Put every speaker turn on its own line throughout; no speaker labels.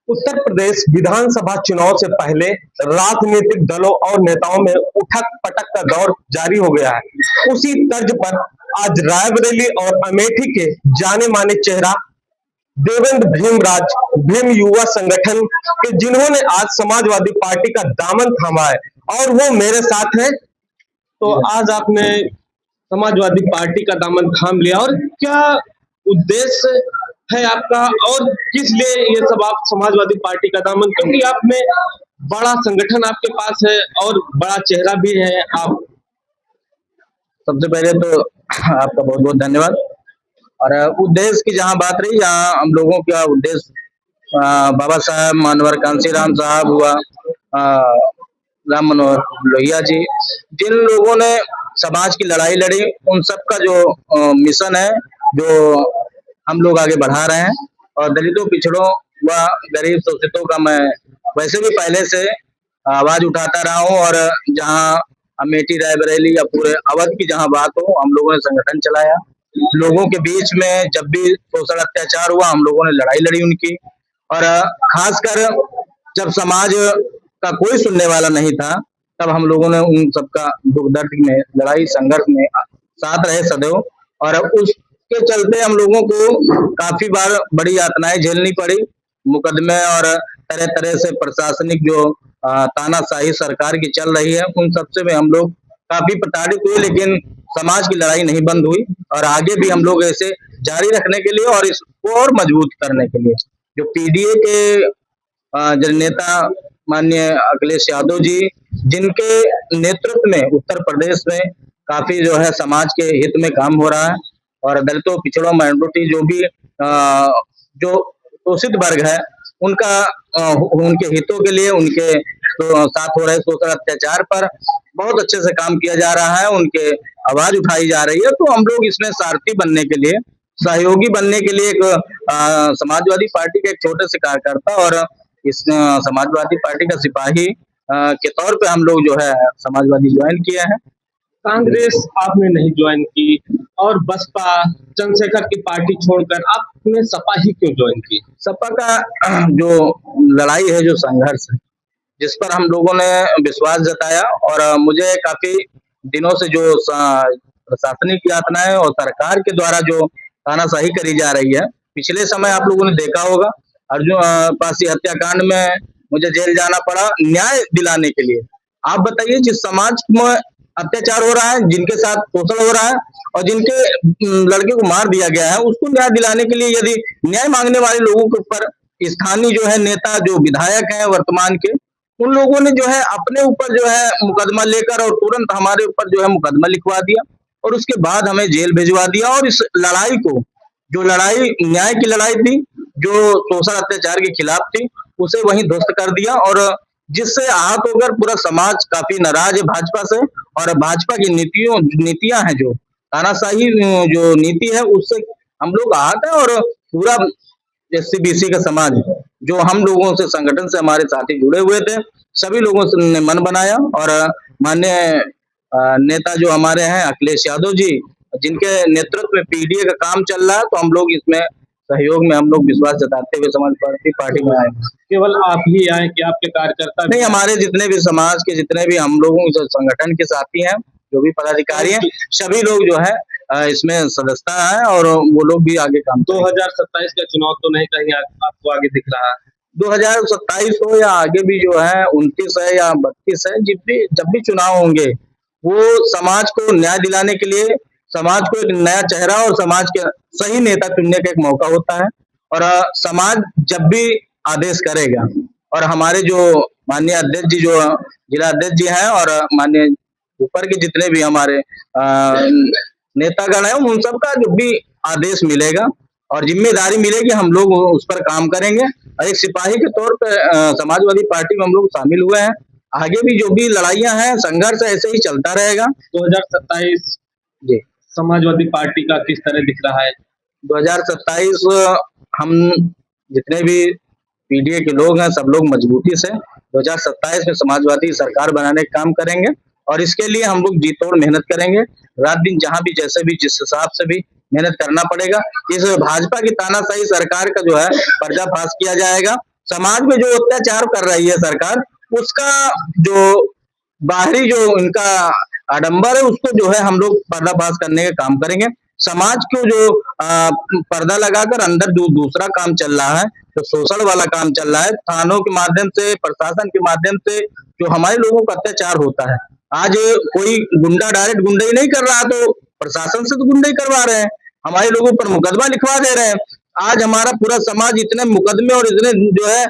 उत्तर प्रदेश विधानसभा चुनाव से पहले राजनीतिक दलों और नेताओं में उठक पटक का दौर जारी हो गया है। उसी तर्ज पर आज रायबरेली और अमेठी के जाने माने चेहरा देवेंद्र भीमराज भीम युवा संगठन के, जिन्होंने आज समाजवादी पार्टी का दामन थामा है और वो मेरे साथ हैं। तो आज आपने समाजवादी पार्टी का दामन थाम लिया, और क्या उद्देश्य है आपका, और किस लिए ये सब आप समाजवादी पार्टी का दामन, क्योंकि आप में बड़ा संगठन आपके पास है और बड़ा चेहरा भी है आप।
सबसे पहले तो आपका बहुत बहुत धन्यवाद। और उद्देश्य की जहाँ बात रही, यहाँ हम लोगों का उद्देश्य बाबा साहब मानवर कांसीराम साहब हुआ, राम मनोहर लोहिया जी, जिन लोगों ने समाज की लड़ाई लड़ी, उन सब का जो मिशन है जो हम लोग आगे बढ़ा रहे हैं। और दलितों, पिछड़ों व गरीब शोषितों का मैं वैसे भी पहले से आवाज उठाता रहा हूँ। और जहाँ अमेठी, रायबरेली या पूरे अवध की जहाँ बात हो, हम लोगों ने संगठन चलाया। लोगों के बीच में जब भी शोषण अत्याचार हुआ, हम लोगों ने लड़ाई लड़ी उनकी। और खासकर जब समाज का कोई सुनने वाला नहीं था, तब हम लोगों ने उन सबका दुख दर्द में, लड़ाई संघर्ष में साथ रहे सदैव। और उसके चलते हम लोगों को काफी बार बड़ी यातनाएं झेलनी पड़ी, मुकदमे और तरह तरह से प्रशासनिक जो तानाशाही सरकार की चल रही है, उन सबसे में हम लोग काफी प्रताड़ित हुए। लेकिन समाज की लड़ाई नहीं बंद हुई, और आगे भी हम लोग ऐसे जारी रखने के लिए और इसको और मजबूत करने के लिए, जो पीडीए के जो नेता माननीय अखिलेश यादव जी, जिनके नेतृत्व में उत्तर प्रदेश में काफी जो है समाज के हित में काम हो रहा है। और दलितों, पिछड़ों, माइनॉरिटी जो भी जो शोषित वर्ग है, उनका उनके हितों के लिए, उनके तो साथ हो रहे शोषण अत्याचार पर बहुत अच्छे से काम किया जा रहा है, उनके आवाज उठाई जा रही है। तो हम लोग इसमें सारथी बनने के लिए, सहयोगी बनने के लिए, एक समाजवादी पार्टी के एक छोटे से कार्यकर्ता और इस समाजवादी पार्टी का सिपाही के तौर पे हम लोग जो है समाजवादी ज्वाइन किए हैं।
कांग्रेस आपने नहीं ज्वाइन की, और बसपा, चंद्रशेखर की पार्टी छोड़कर आपने सपा ही क्यों ज्वाइन की?
सपा का जो लड़ाई है, जो संघर्ष है, जिस पर हम लोगों ने विश्वास जताया, और मुझे काफी दिनों से जो प्रशासनिक यातनाएं और सरकार के द्वारा जो तानाशाही करी जा रही है, पिछले समय आप लोगों ने देखा होगा, अर्जुन पासी हत्याकांड में मुझे जेल जाना पड़ा न्याय दिलाने के लिए। आप बताइए, जिस समाज में अत्याचार हो रहा है, जिनके साथ शोषण हो रहा है, और जिनके लड़के को मार दिया गया है, उसको न्याय दिलाने के लिए यदि न्याय मांगने वाले लोगों के ऊपर स्थानीय जो है नेता, जो विधायक हैं वर्तमान के, उन लोगों ने जो है अपने ऊपर जो है मुकदमा लेकर और तुरंत हमारे ऊपर जो है मुकदमा लिखवा दिया, और उसके बाद हमें जेल भिजवा दिया। और इस लड़ाई को, जो लड़ाई न्याय की लड़ाई थी, जो शोषण अत्याचार के खिलाफ थी, उसे वहीं ध्वस्त कर दिया। और जिससे आहत होकर पूरा समाज काफी नाराज है भाजपा से, और भाजपा की नीतियां हैं, जो तानाशाही जो नीति है, उससे हम लोग आहत है। और पूरा एससी-बीसी का समाज, जो हम लोगों से संगठन से हमारे साथी जुड़े हुए थे, सभी लोगों ने मन बनाया। और माननीय नेता जो हमारे हैं अखिलेश यादव जी, जिनके नेतृत्व में पीडीए का काम चल रहा है, तो हम लोग इसमें सहयोग में हम लोग विश्वास जताते हुए समाजवादी पार्टी में आए।
केवल आप ही आए कि आपके कार्यकर्ता?
नहीं, हमारे जितने भी समाज के, जितने भी हम लोगों संगठन के साथी हैं, जो भी पदाधिकारी हैं, सभी लोग जो है इसमें सदस्यता है, और वो लोग भी आगे काम।
2027 का चुनाव तो नहीं कहीं आपको आगे दिख रहा है?
2027 हो या आगे भी जो है 29 है या 32 है, जब भी चुनाव होंगे, वो समाज को न्याय दिलाने के लिए, समाज को एक नया चेहरा और समाज के सही नेता चुनने का एक मौका होता है। और समाज जब भी आदेश करेगा, और हमारे जो माननीय अध्यक्ष जी, जो जिला अध्यक्ष जी हैं, और माननीय ऊपर के जितने भी हमारे नेतागण हैं, उन सबका जो भी आदेश मिलेगा और जिम्मेदारी मिलेगी, हम लोग उस पर काम करेंगे। और एक सिपाही के तौर पर समाजवादी पार्टी में हम लोग शामिल हुए हैं। आगे भी जो भी लड़ाइयां हैं, संघर्ष ऐसे ही चलता रहेगा।
2027
जी
समाजवादी पार्टी का किस तरह दिख रहा है?
2027 हम जितने भी पीडीए के लोग हैं, सब लोग मजबूती से 2027 में समाजवादी सरकार बनाने का काम करेंगे। और इसके लिए हम लोग जी तोड़ मेहनत करेंगे, रात दिन जहां भी, जैसे भी, जिस हिसाब से भी मेहनत करना पड़ेगा। इस भाजपा की तानाशाही सरकार का जो है पर्दाफाश किया जाएगा, समाज में जो अत्याचार कर रही है सरकार, उसका जो बाहरी जो इनका आडंबर है, उसको जो है हम लोग पर्दाफाश करने का काम करेंगे। समाज को जो पर्दा लगाकर अंदर जो दूसरा काम चल रहा है, जो शोषण वाला काम चल रहा है, थानों के माध्यम से, प्रशासन के माध्यम से जो हमारे लोगों का अत्याचार होता है। आज कोई गुंडा डायरेक्ट गुंडाई नहीं कर रहा, तो प्रशासन से तो गुंडाई करवा रहे हैं, हमारे लोगों पर मुकदमा लिखवा दे रहे हैं। आज हमारा पूरा समाज इतने मुकदमे और इतने जो है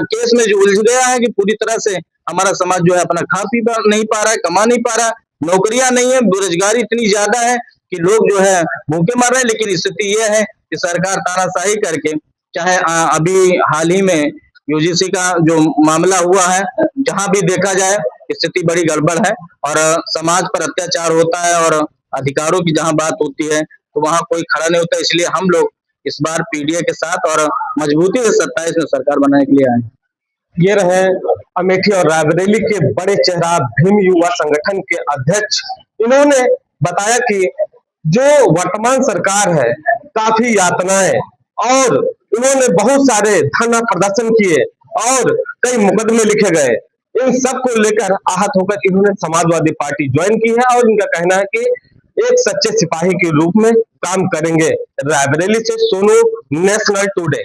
केस में जो उलझ गया है कि पूरी तरह से हमारा समाज जो है अपना खा पी नहीं पा रहा है, कमा नहीं पा रहा, नौकरियां नहीं है, बेरोजगारी इतनी ज्यादा है कि लोग जो है भूखे मर रहे हैं। लेकिन स्थिति ये है कि सरकार तानाशाही करके, चाहे अभी हाल ही में यूजीसी का जो मामला हुआ है, जहां भी देखा जाए स्थिति बड़ी गड़बड़ है और समाज पर अत्याचार होता है और अधिकारों की जहां बात होती है तो वहां कोई खड़ा नहीं होता। इसलिए हम लोग इस बार पीडीए के साथ और मजबूती से 27 में सरकार बनाने के लिए आए।
ये रहे अमेठी और रायबरेली के बड़े चेहरा भीम युवा संगठन के अध्यक्ष। इन्होंने बताया कि जो वर्तमान सरकार है, काफी यातनाएं और इन्होंने बहुत सारे धरना प्रदर्शन किए और कई मुकदमे लिखे गए। इन सब को लेकर आहत होकर इन्होंने समाजवादी पार्टी ज्वाइन की है और इनका कहना है कि एक सच्चे सिपाही के रूप में काम करेंगे। रायबरेली से सोनू, नेशनल टुडे।